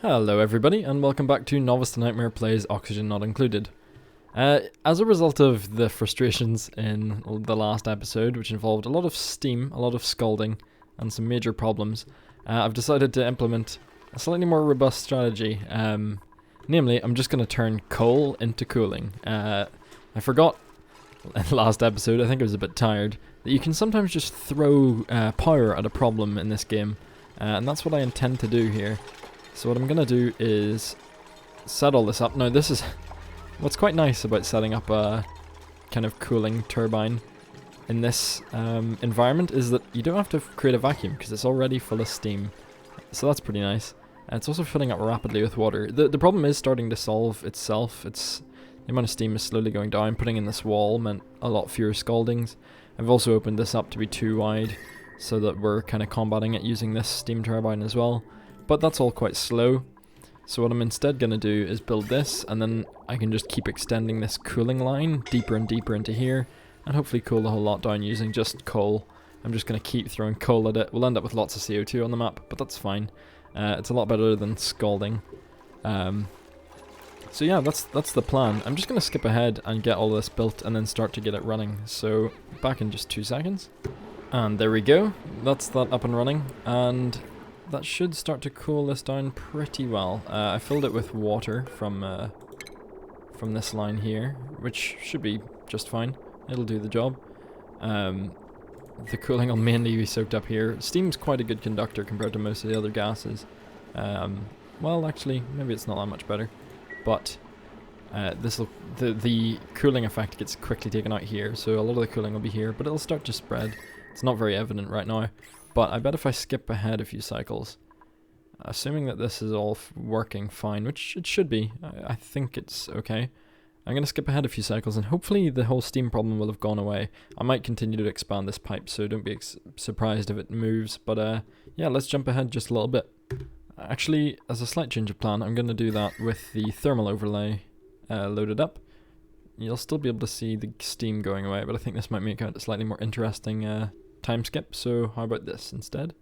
Hello everybody, and welcome back to Novice to Nightmare Plays Oxygen Not Included. As a result of the frustrations in the last episode, which involved a lot of steam, a lot of scalding, and some major problems, I've decided to implement a slightly more robust strategy. Namely, I'm just going to turn coal into cooling. I forgot in the last episode, I think I was a bit tired, that you can sometimes just throw power at a problem in this game, and that's what I intend to do here. So what I'm going to do is set all this up. Now this is what's quite nice about setting up a kind of cooling turbine in this environment is that you don't have to create a vacuum because it's already full of steam. So that's pretty nice. It's also filling up rapidly with water. The problem is starting to solve itself. The amount of steam is slowly going down. Putting in this wall meant a lot fewer scaldings. I've also opened this up to be too wide so that we're kind of combating it using this steam turbine as well. But that's all quite slow, so what I'm instead going to do is build this, and then I can just keep extending this cooling line deeper and deeper into here, and hopefully cool the whole lot down using just coal. I'm just going to keep throwing coal at it. We'll end up with lots of CO2 on the map, but that's fine. It's a lot better than scalding. So yeah, that's the plan. I'm just going to skip ahead and get all this built, and then start to get it running. So, back in just 2 seconds. And there we go. That's that up and running, and that should start to cool this down pretty well. I filled it with water from this line here, which should be just fine. It'll do the job. The cooling will mainly be soaked up here. Steam's quite a good conductor compared to most of the other gases. Well, actually, maybe it's not that much better. But the cooling effect gets quickly taken out here, so a lot of the cooling will be here, but it'll start to spread. It's not very evident right now. But I bet if I skip ahead a few cycles, assuming that this is all working fine, which it should be, I think it's okay. I'm going to skip ahead a few cycles and hopefully the whole steam problem will have gone away. I might continue to expand this pipe, so don't be surprised if it moves. But yeah, let's jump ahead just a little bit. Actually, as a slight change of plan, I'm going to do that with the thermal overlay loaded up. You'll still be able to see the steam going away, but I think this might make it a slightly more interesting time skip, so how about this instead?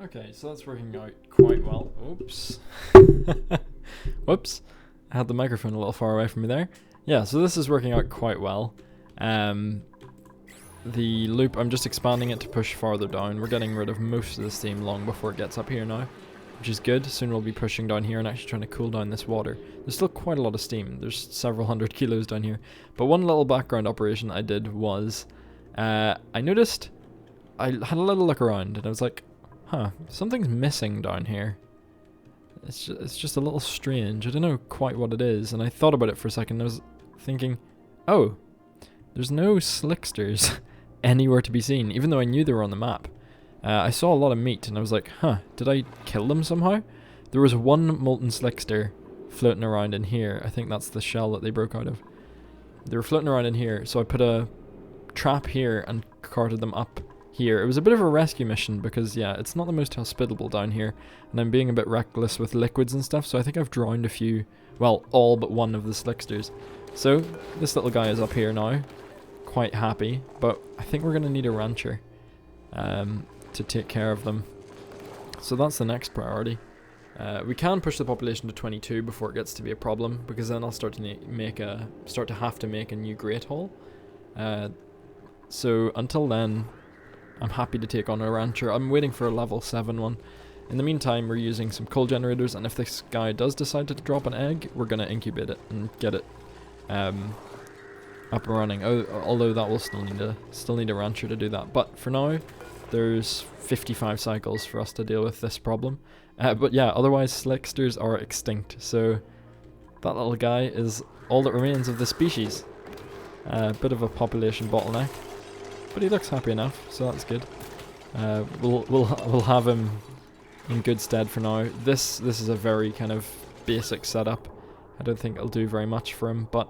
Okay, so that's working out quite well. Oops. Whoops. I had the microphone a little far away from me there. Yeah, so this is working out quite well. The loop, I'm just expanding it to push farther down. We're getting rid of most of the steam long before it gets up here now, which is good. Soon we'll be pushing down here and actually trying to cool down this water. There's still quite a lot of steam. There's several hundred kilos down here. But one little background operation I did was I noticed, I had a little look around and I was like, huh, something's missing down here. It's just a little strange. I don't know quite what it is. And I thought about it for a second. I was thinking, oh, there's no slicksters anywhere to be seen, even though I knew they were on the map. I saw a lot of meat and I was like, huh, did I kill them somehow? There was one molten slickster floating around in here. I think that's the shell that they broke out of. They were floating around in here, so I put a trap here and carted them up here. It was a bit of a rescue mission because, yeah, it's not the most hospitable down here, and I'm being a bit reckless with liquids and stuff, so I think I've drowned a few, well, all but one of the slicksters. So this little guy is up here now, quite happy, but I think we're going to need a rancher to take care of them. So that's the next priority. We can push the population to 22 before it gets to be a problem, because then I'll start to have to make a new great hall. So until then, I'm happy to take on a rancher. I'm waiting for a level 7 one. In the meantime, we're using some coal generators, and if this guy does decide to drop an egg, we're going to incubate it and get it up and running. Although that will still need a rancher to do that. But for now, there's 55 cycles for us to deal with this problem. But yeah, otherwise slicksters are extinct. So that little guy is all that remains of the species. Bit of a population bottleneck, but he looks happy enough, so that's good. We'll have him in good stead for now. This is a very kind of basic setup. I don't think it'll do very much for him, but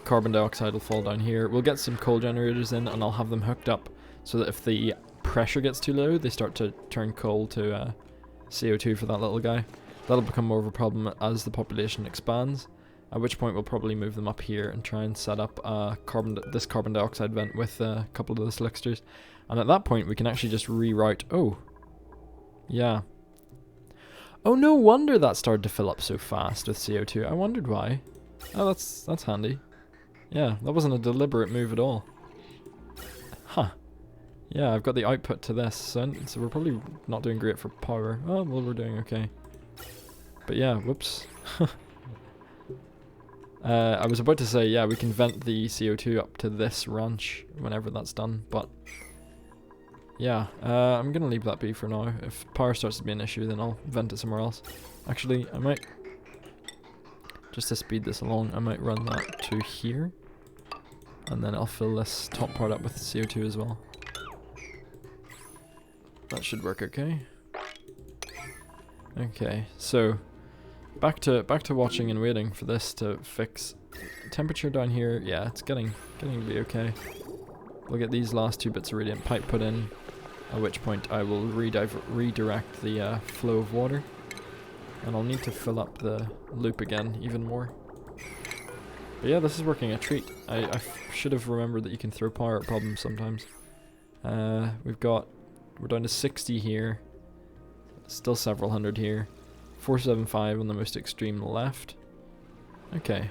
carbon dioxide will fall down here. We'll get some coal generators in, and I'll have them hooked up so that if the pressure gets too low, they start to turn coal to CO2 for that little guy. That'll become more of a problem as the population expands. At which point we'll probably move them up here and try and set up this carbon dioxide vent with a couple of the slicksters. And at that point we can actually just reroute... Oh, yeah. Oh, no wonder that started to fill up so fast with CO2. I wondered why. Oh, that's handy. Yeah, that wasn't a deliberate move at all. Huh. Yeah, I've got the output to this, so we're probably not doing great for power. Oh, well, we're doing okay. But yeah, whoops. I was about to say, yeah, we can vent the CO2 up to this ranch whenever that's done, but yeah, I'm gonna leave that be for now. If power starts to be an issue, then I'll vent it somewhere else. Actually, I might, just to speed this along, I might run that to here, and then I'll fill this top part up with CO2 as well. That should work okay. Okay, so back to watching and waiting for this to fix. Temperature down here, yeah, it's getting to be okay. We'll get these last 2 bits of radiant pipe put in, at which point I will redirect the flow of water, and I'll need to fill up the loop again even more. But yeah, this is working a treat. I should have remembered that you can throw power at problems sometimes. We're down to 60 here, still several hundred here. 475 on the most extreme left. Okay,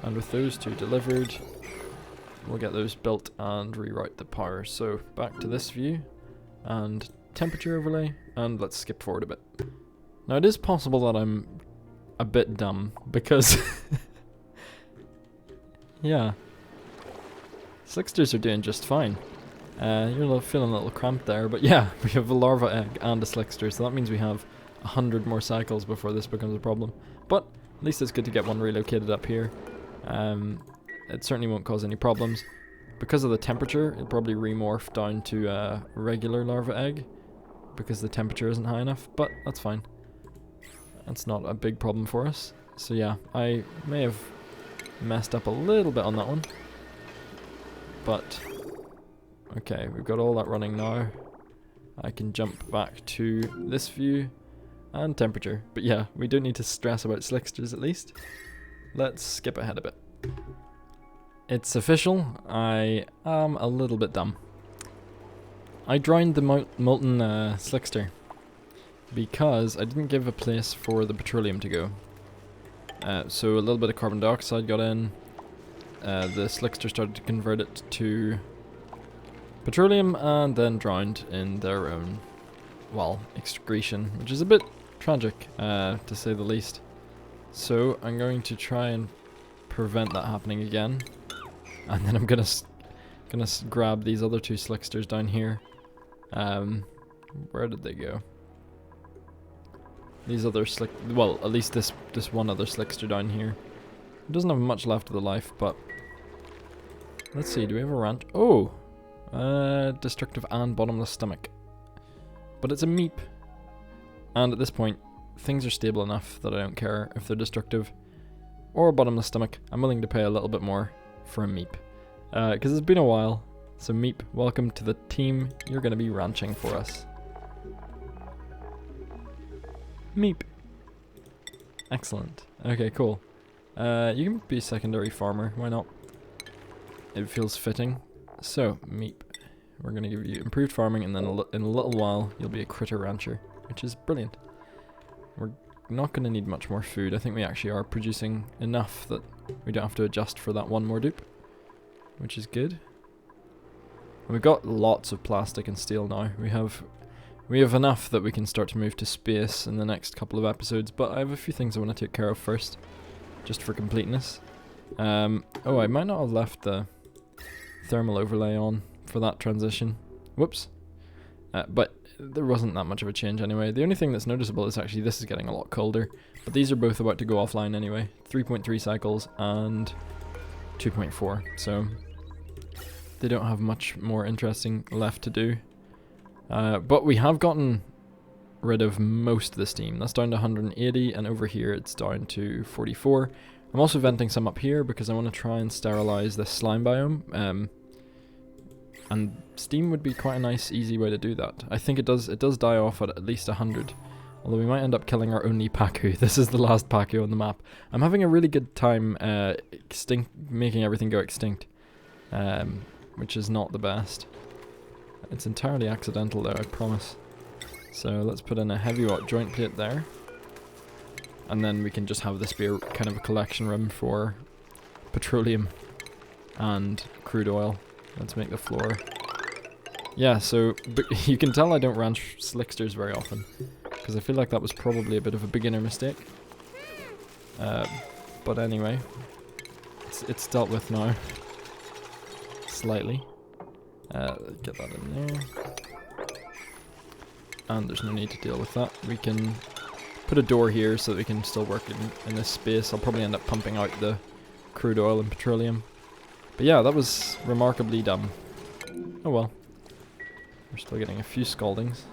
and with those 2 delivered, we'll get those built and reroute the power. So back to this view and temperature overlay, and let's skip forward a bit. Now it is possible that I'm a bit dumb because yeah, slicksters are doing just fine. You're feeling a little cramped there, but yeah, we have a larva egg and a slickster, so that means we have 100 more cycles before this becomes a problem. But at least it's good to get one relocated up here. It certainly won't cause any problems. Because of the temperature, it'll probably remorph down to a regular larva egg, because the temperature isn't high enough, but that's fine. That's not a big problem for us. So yeah, I may have messed up a little bit on that one. But okay, we've got all that running now. I can jump back to this view and temperature. But yeah, we don't need to stress about slicksters at least. Let's skip ahead a bit. It's official, I am a little bit dumb. I drowned the molten slickster because I didn't give a place for the petroleum to go. So a little bit of carbon dioxide got in. The slickster started to convert it to petroleum and then drowned in their own, well, excretion, which is a bit tragic, to say the least. So I'm going to try and prevent that happening again, and then I'm gonna grab these other 2 slicksters down here. Where did they go? These other well, at least this one other slickster down here. It doesn't have much left of the life, but let's see. Do we have a ranch? Oh, destructive and bottomless stomach. But it's a meep, and at this point, things are stable enough that I don't care if they're destructive or a bottomless stomach. I'm willing to pay a little bit more for a meep, because it's been a while. So meep, welcome to the team. You're going to be ranching for us. Meep. Excellent. Okay, cool. You can be secondary farmer. Why not? It feels fitting. So meep, we're going to give you improved farming, and then in a little while you'll be a critter rancher, which is brilliant. We're not going to need much more food. I think we actually are producing enough that we don't have to adjust for that one more dupe, which is good. And we've got lots of plastic and steel now. We have enough that we can start to move to space in the next couple of episodes, but I have a few things I want to take care of first, just for completeness. Oh, I might not have left the thermal overlay on for that transition. Whoops. But there wasn't that much of a change anyway. The only thing that's noticeable is actually this is getting a lot colder, but these are both about to go offline anyway. 3.3 cycles and 2.4, so they don't have much more interesting left to do. But we have gotten rid of most of the steam. That's down to 180, and over here it's down to 44. I'm also venting some up here because I want to try and sterilize this slime biome. And steam would be quite a nice, easy way to do that. I think it does die off at least 100. Although we might end up killing our only Pacu. This is the last Pacu on the map. I'm having a really good time making everything go extinct. Which is not the best. It's entirely accidental though, I promise. So let's put in a heavy joint plate there. And then we can just have this be a, kind of a collection room for petroleum and crude oil. Let's make the floor. Yeah, so you can tell I don't ranch slicksters very often, because I feel like that was probably a bit of a beginner mistake. But anyway, it's dealt with now. Slightly. Get that in there. And there's no need to deal with that. We can put a door here so that we can still work in this space. I'll probably end up pumping out the crude oil and petroleum. But yeah, that was remarkably dumb. Oh well. We're still getting a few scaldings.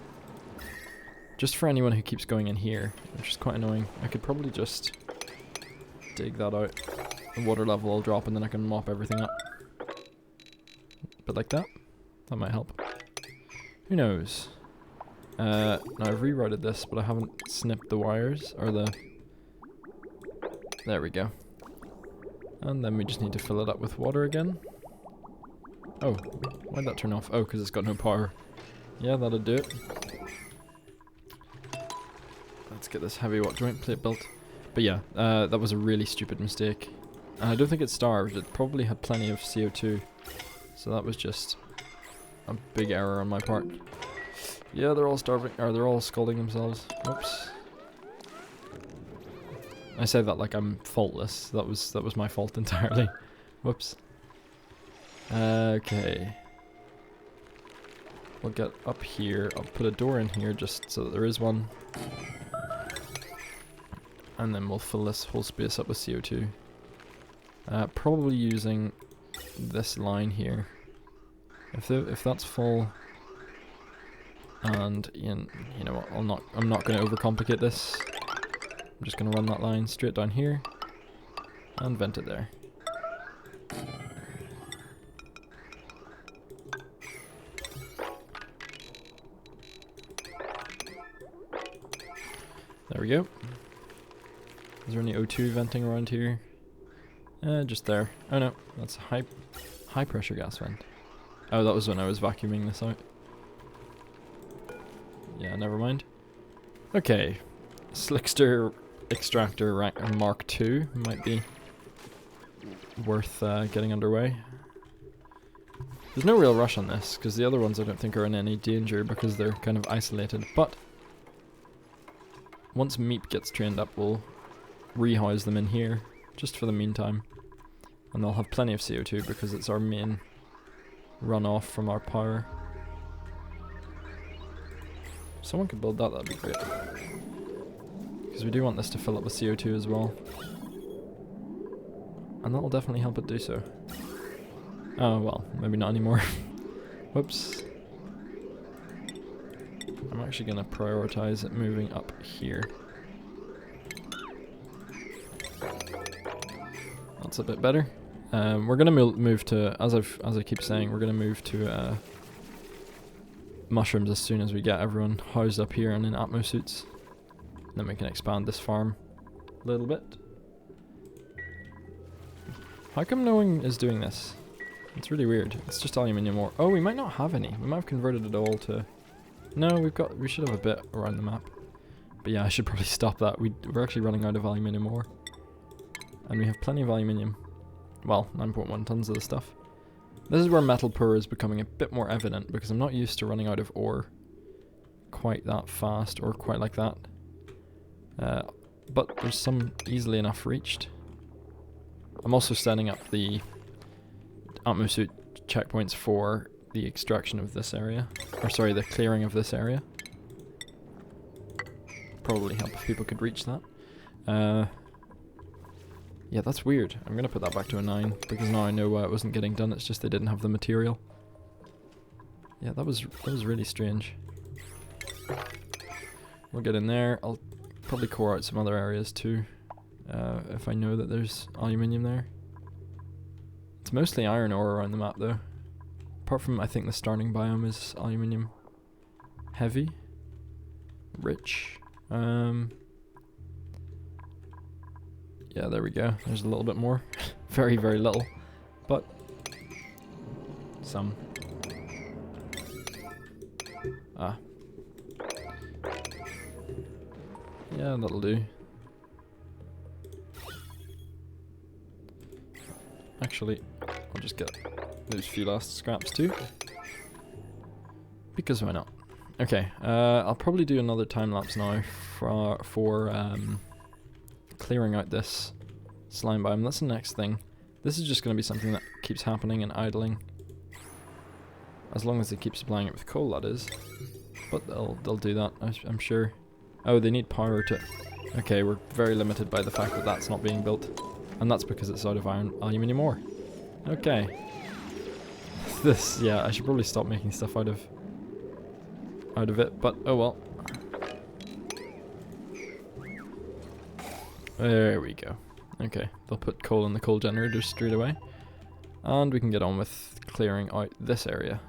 Just for anyone who keeps going in here, which is quite annoying. I could probably just dig that out. The water level will drop and then I can mop everything up. But like that. That might help. Who knows? Now I've rerouted this, but I haven't snipped the wires, or the... There we go. And then we just need to fill it up with water again. Oh, why'd that turn off? Oh, because it's got no power. Yeah, that'll do it. Let's get this heavy joint plate built. But yeah, that was a really stupid mistake. And I don't think it starved, it probably had plenty of CO2. So that was just a big error on my part. Yeah, they're all starving, or they're all scalding themselves. Whoops. I say that like I'm faultless. That was my fault entirely. Whoops. Okay. We'll get up here. I'll put a door in here just so that there is one. And then we'll fill this whole space up with CO2. Probably using this line here. If that's full, and you know what, I'm not going to overcomplicate this. I'm just going to run that line straight down here and vent it there. There we go. Is there any O2 venting around here? Just there. Oh no, that's a high pressure gas vent. Oh, that was when I was vacuuming this out. Yeah, never mind. Okay, Slickster extractor rank Mark II might be worth getting underway. There's no real rush on this, because the other ones I don't think are in any danger because they're kind of isolated, but once Meep gets trained up, we'll rehouse them in here, just for the meantime. And they'll have plenty of CO2 because it's our main runoff from our power. If someone could build that, that'd be great. Because we do want this to fill up with CO2 as well. And that'll definitely help it do so. Oh, well, maybe not anymore. Whoops. I'm actually going to prioritize it moving up here. That's a bit better. We're going to move to, as I keep saying, we're going to move to mushrooms as soon as we get everyone housed up here and in Atmo suits. Then we can expand this farm a little bit. How come no one is doing this? It's really weird. It's just aluminium ore. Oh, we might not have any. We might have converted it all to... No, we should have a bit around the map. But yeah, I should probably stop that. We're actually running out of aluminium ore. And we have plenty of aluminium. Well, 9.1 tons of the stuff. This is where metal poor is becoming a bit more evident, because I'm not used to running out of ore quite that fast, or quite like that. But there's some easily enough reached. I'm also setting up the Atmosuit checkpoints for the extraction of this area. Or sorry, the clearing of this area. Probably help if people could reach that. Yeah, that's weird. I'm gonna put that back to a 9, because now I know why it wasn't getting done, it's just they didn't have the material. Yeah, that was really strange. We'll get in there. I'll probably core out some other areas too, if I know that there's aluminium there. It's mostly iron ore around the map though. Apart from, I think the starting biome is aluminium heavy. Rich. Yeah, there we go. There's a little bit more. Very, very little. But some. Ah. Yeah, that'll do. Actually, I'll just get those few last scraps too. Because why not? Okay, I'll probably do another time lapse now for clearing out this slime biome. That's the next thing. This is just going to be something that keeps happening and idling. As long as they keep supplying it with coal, that is. But they'll do that, I'm sure. Oh, they need power to... Okay, we're very limited by the fact that that's not being built. And that's because it's out of aluminium ore. Okay. This, yeah, I should probably stop making stuff out of it, but oh well. There we go. Okay, they'll put coal in the coal generators straight away. And we can get on with clearing out this area.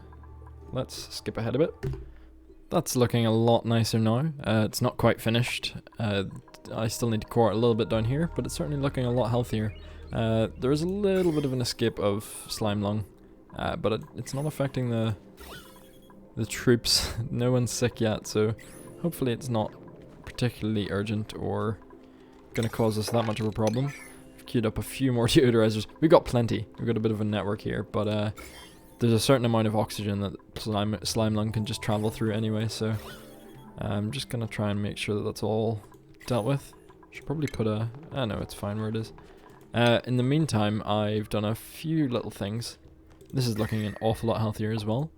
Let's skip ahead a bit. That's looking a lot nicer now. It's not quite finished. I still need to core it a little bit down here, but it's certainly looking a lot healthier. There is a little bit of an escape of slime lung, but it's not affecting the troops. No one's sick yet, so hopefully it's not particularly urgent or going to cause us that much of a problem. I've queued up a few more deodorizers. We've got plenty. We've got a bit of a network here, but there's a certain amount of oxygen that slime lung can just travel through anyway, so I'm just going to try and make sure that that's all dealt with. Should probably put a... I know, it's fine where it is. In the meantime, I've done a few little things. This is looking an awful lot healthier as well.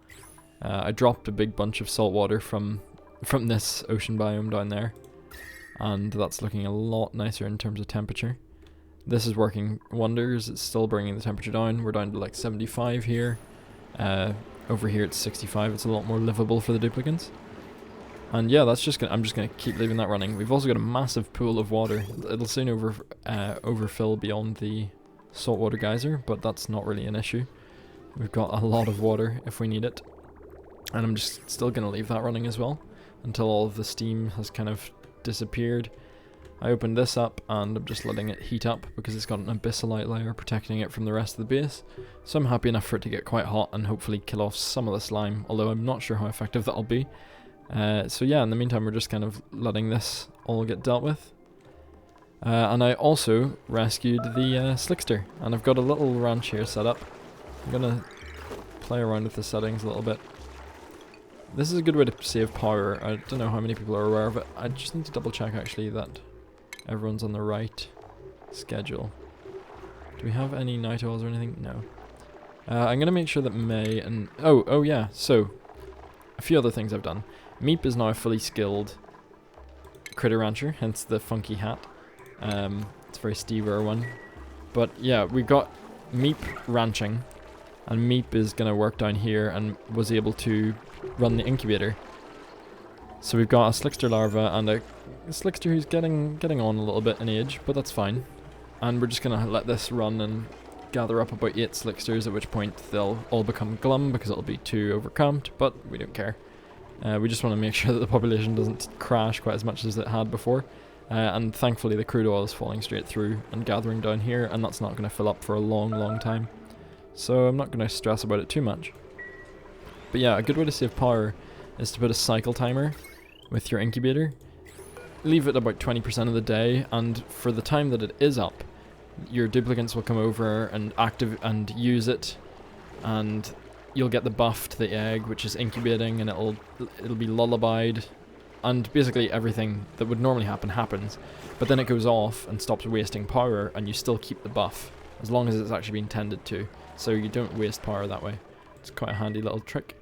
I dropped a big bunch of salt water from this ocean biome down there, and that's looking a lot nicer in terms of temperature. This is working wonders. It's still bringing the temperature down. We're down to like 75 here. Over here it's 65. It's a lot more livable for the duplicants. And yeah, that's just I'm just gonna keep leaving that running. We've also got a massive pool of water. It'll soon overfill beyond the saltwater geyser, but that's not really an issue. We've got a lot of water if we need it. And I'm just still gonna leave that running as well until all of the steam has kind of disappeared. I opened this up and I'm just letting it heat up because it's got an abyssalite layer protecting it from the rest of the base. So I'm happy enough for it to get quite hot and hopefully kill off some of the slime, although I'm not sure how effective that'll be. So yeah, in the meantime we're just kind of letting this all get dealt with. And I also rescued the slickster, and I've got a little ranch here set up. I'm gonna play around with the settings a little bit. This is a good way to save power. I don't know how many people are aware of it. I just need to double check actually that everyone's on the right schedule. Do we have any night owls or anything? No. I'm gonna make sure that May and... Oh yeah, so a few other things I've done. Meep is now a fully skilled critter rancher, hence the funky hat. It's a very Steve one. But yeah, we got Meep ranching, and Meep is going to work down here and was able to run the incubator. So we've got a slickster larva and a slickster who's getting on a little bit in age, but that's fine. And we're just going to let this run and gather up about 8 slicksters, at which point they'll all become glum because it'll be too overcamped, but we don't care. We just want to make sure that the population doesn't crash quite as much as it had before. And thankfully the crude oil is falling straight through and gathering down here, and that's not going to fill up for a long time. So I'm not going to stress about it too much. But yeah, a good way to save power is to put a cycle timer with your incubator. Leave it about 20% of the day, and for the time that it is up, your duplicants will come over and use it, and you'll get the buff to the egg, which is incubating, and it'll be lullabied, and basically everything that would normally happen happens. But then it goes off and stops wasting power, and you still keep the buff as long as it's actually been tended to, so you don't waste power that way. It's quite a handy little trick.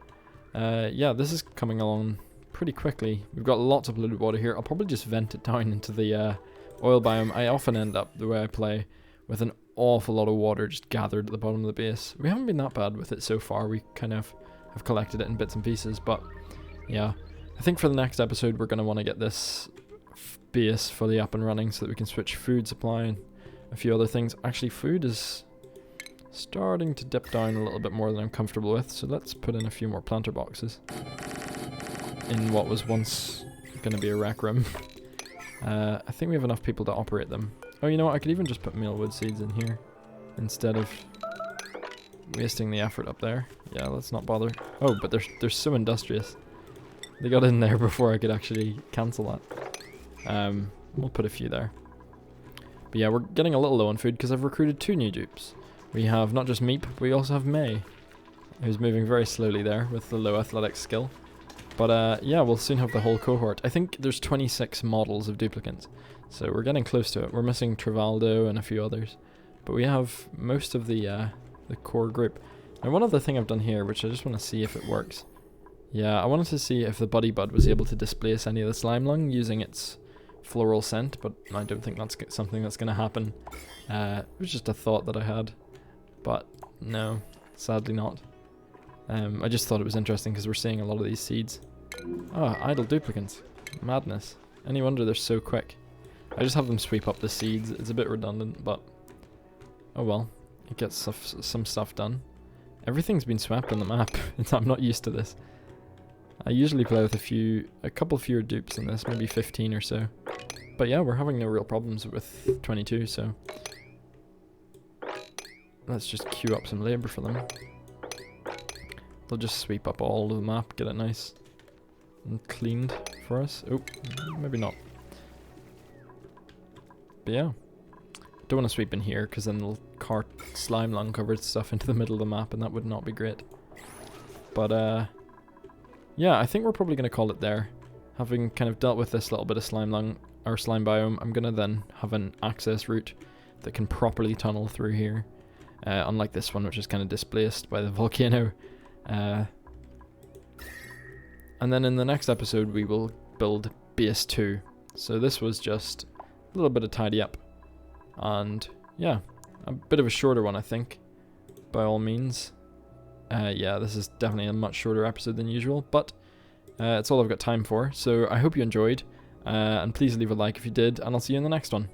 Yeah, this is coming along pretty quickly. We've got lots of polluted water here. I'll probably just vent it down into the oil biome. I often end up, the way I play, with an awful lot of water just gathered at the bottom of the base. We haven't been that bad with it so far. We kind of have collected it in bits and pieces, but yeah. I think for the next episode we're going to want to get this base fully up and running so that we can switch food supply and a few other things. Actually, food is starting to dip down a little bit more than I'm comfortable with, so let's put in a few more planter boxes in what was once going to be a rec room. I think we have enough people to operate them. Oh, you know what? I could even just put mealwood seeds in here instead of wasting the effort up there. Yeah, let's not bother. Oh, but they're so industrious. They got in there before I could actually cancel that. We'll put a few there. But yeah, we're getting a little low on food because I've recruited 2 new dupes. We have not just Meep, but we also have May, who's moving very slowly there with the low athletic skill. But yeah, we'll soon have the whole cohort. I think there's 26 models of duplicants, so we're getting close to it. We're missing Trivaldo and a few others, but we have most of the core group. Now, one other thing I've done here, which I just want to see if it works. Yeah, I wanted to see if the Buddy Bud was able to displace any of the slime lung using its floral scent, but I don't think that's something that's going to happen. It was just a thought that I had, but no, sadly not. I just thought it was interesting because we're seeing a lot of these seeds. Oh, idle duplicants. Madness. Any wonder they're so quick. I just have them sweep up the seeds. It's a bit redundant, but oh well. It gets some stuff done. Everything's been swept on the map. I'm not used to this. I usually play with a couple fewer dupes in this, maybe 15 or so. But yeah, we're having no real problems with 22, so let's just queue up some labor for them. They'll just sweep up all of the map, get it nice and cleaned for us. Oh, maybe not. But yeah, don't want to sweep in here because then they'll cart slime lung covered stuff into the middle of the map, and that would not be great. But yeah, I think we're probably going to call it there. Having kind of dealt with this little bit of slime lung or slime biome, I'm going to then have an access route that can properly tunnel through here, unlike this one, which is kind of displaced by the volcano. And then in the next episode we will build base 2. So this was just a little bit of tidy up, and yeah, a bit of a shorter one I think, by all means. Yeah, this is definitely a much shorter episode than usual, but it's all I've got time for, so I hope you enjoyed, and please leave a like if you did, and I'll see you in the next one.